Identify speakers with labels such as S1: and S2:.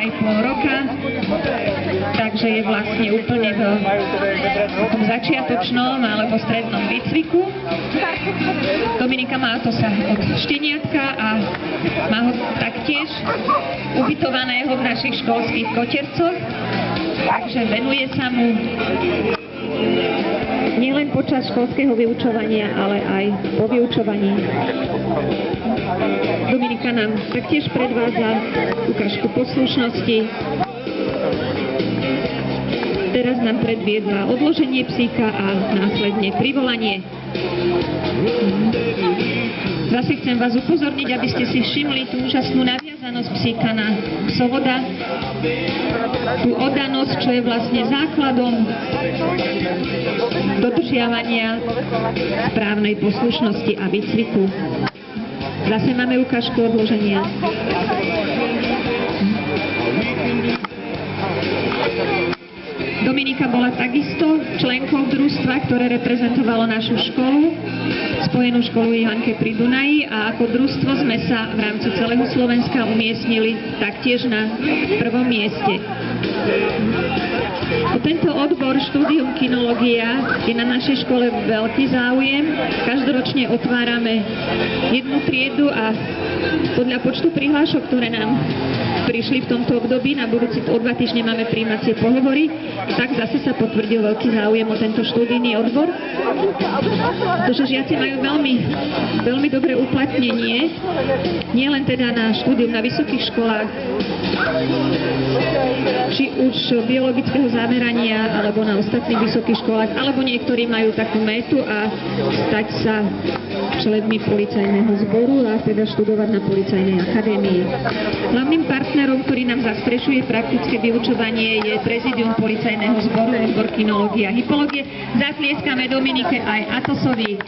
S1: 2,5 roka, takže je vlastne úplne v takom začiatočnom alebo strednom výcviku. Dominika má to sa od šteniatka a má ho taktiež ubytovaného v našich školských kotercoch, takže venuje sa mu nielen počas školského vyučovania, ale aj po vyučovaní. Dominika nám taktiež predvádza ukážku poslušnosti. Teraz nám predviedla odloženie psíka a následne privolanie. Zase chcem vás upozorniť, aby ste si všimli tú úžasnú naviazanosť psíka na psovoda, tú oddanosť, čo je vlastne základom dodržiavania správnej poslušnosti a výcviku. Zase máme ukážku odloženia. Dominika bola takisto členkou družstva, ktoré reprezentovalo našu školu, Spojenú školu Ivanke pri Dunaji, a ako družstvo sme sa v rámci celého Slovenska umiestnili taktiež na prvom mieste. O tento odbor štúdium kinológia je na našej škole veľký záujem. Každoročne otvárame jednu triedu a podľa počtu prihlášok, ktoré nám prišli v tomto období, na budúci o 2 týždne máme prijímacie pohovory, tak zase sa potvrdil veľký záujem o tento študijný odbor, pretože žiaci majú veľmi dobré uplatnenie, nie len teda na štúdium na vysokých školách, či už biologického zamerania, alebo na ostatných vysokých školách, alebo niektorí majú takú metu a stať sa členmi policajného zboru a teda študovať na policajnej akadémii. Hlavným partnerom, ktorý nám zastrešuje praktické vyučovanie, je prezidium policajného zboru, odbor kinológie a hypológie. Zatlieskame Dominike aj Atosovi.